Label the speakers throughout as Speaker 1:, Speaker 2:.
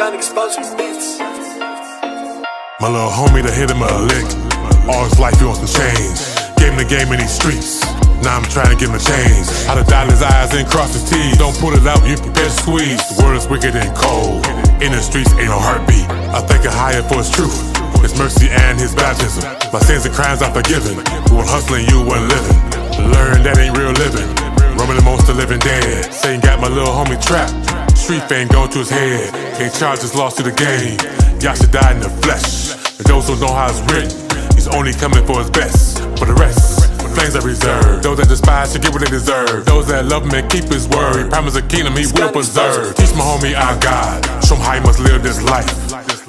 Speaker 1: Underground exposure beats.
Speaker 2: My little homie that hit him a lick. All his life he wants to change. Gave him the game in these streets. Now I'm trying to give him a change. How to dot his I's and cross his T's. Don't pull it out, you prepare to squeeze. The world is wicked and cold. In the streets ain't no heartbeat. I thank it higher for his truth, his mercy and his baptism. My sins and crimes are forgiven. We were hustling, you weren't living. Learn that ain't real living. Roaming amongst the living dead. Satan got my little homie trapped. Street fame going to his head. Can't charge his loss to the game. Y'all should die in the flesh. And those who know how it's written, he's only coming for his best. For the rest, flames are reserved. Those that despise should get what they deserve. Those that love him and keep his word, he promised a kingdom he will preserve. Teach my homie our God, show him how he must live this life.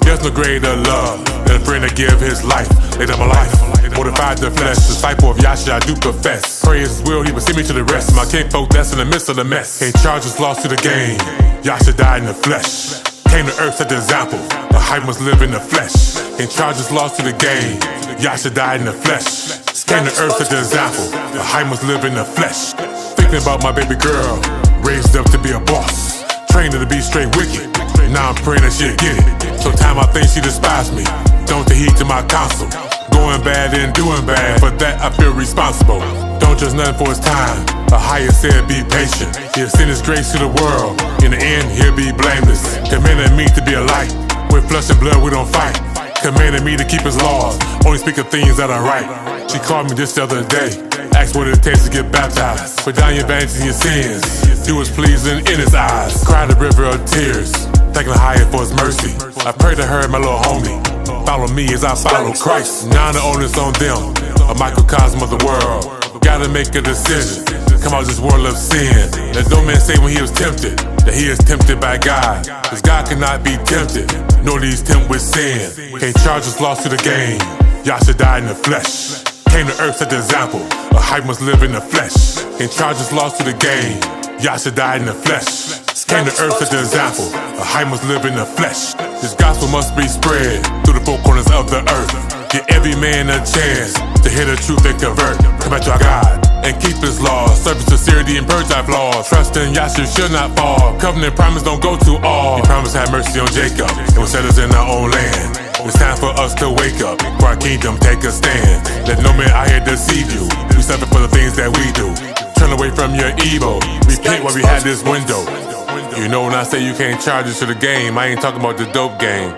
Speaker 2: There's no greater love than a friend to give his life. Lay down my life, mortified the flesh. Disciple of Yahshua I do profess. Pray his will, he will see me to the rest. My kinfolk that's in the midst of the mess. Can't charge us lost to the game. Yahshua died in the flesh. Came to earth, set the example. A hype must live in the flesh. Can't charge us lost to the game. Yahshua died in the flesh. Came to earth, set the example. A hype must live in the flesh. Thinking about my baby girl, raised up to be a boss. Trained her to be straight wicked. Now I'm praying that she'll get it. Sometimes I think she despised me. Don't take heed to my counsel. Going bad and doing bad, for that I feel responsible. Don't judge nothing for his time. A higher said be patient. He'll send his grace to the world. In the end, he'll be blameless. Commanding me to be a light. With flesh and blood we don't fight. Commanding me to keep his laws. Only speak of things that are right. She called me just the other day. Asked what it takes to get baptized. Put down your vanity and your sins. Do what's pleasing in his eyes. Cry the river of tears. Thanking the higher for his mercy. I pray to her, my little homie. Follow me as I follow Christ. Now the onus on them. A microcosm of the world. Gotta make a decision. Come out of this world of sin. Let no man say when he was tempted that he is tempted by God. Cause God cannot be tempted, nor did he tempt with sin. Can't charge us lost to the game. Yahshua died in the flesh. Came to earth, set the example. A hype must live in the flesh. Can't charge us lost to the game. Yahshua died in the flesh. Came to earth, set the example. A hype must live in the flesh. This gospel must be spread through the four corners of the earth. Give every man a chance to hear the truth and convert. Come back to our God and keep his laws. Serve with sincerity and purge our flaws. Trust in Yahshua should not fall. Covenant promise don't go too all. He promised to have mercy on Jacob and will set us in our own land. It's time for us to wake up, for our kingdom take a stand. Let no man out here deceive you. We suffer for the things that we do. Turn away from your evil. Repent while we had this window. You know when I say you can't charge us to the game, I ain't talking about the dope game.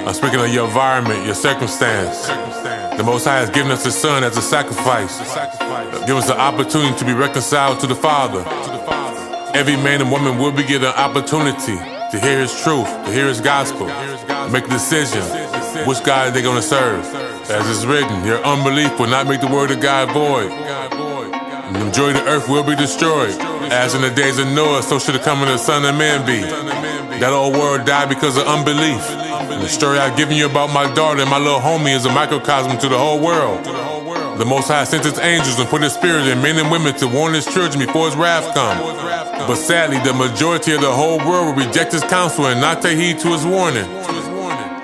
Speaker 2: I'm speaking of your environment, your circumstance. The Most High has given us His Son as a sacrifice. Give us the opportunity to be reconciled to the Father. Every man and woman will be given an opportunity to hear His truth, to hear His gospel, make a decision which God they're gonna serve. As it's written, your unbelief will not make the word of God void. And the majority of the earth will be destroyed. As in the days of Noah, so should the coming of the Son of Man be. That old world died because of unbelief. And the story I've given you about my daughter and my little homie is a microcosm to the whole world. The Most High sent His angels and put His spirit in men and women to warn His children before His wrath comes. But sadly, the majority of the whole world will reject His counsel and not take heed to His warning.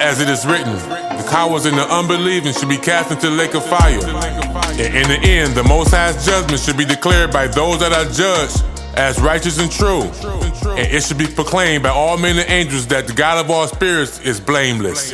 Speaker 2: As it is written, the cowards and the unbelieving should be cast into the lake of fire. And in the end, the Most High's judgment should be declared by those that are judged as righteous and true. And it should be proclaimed by all men and angels that the God of all spirits is blameless.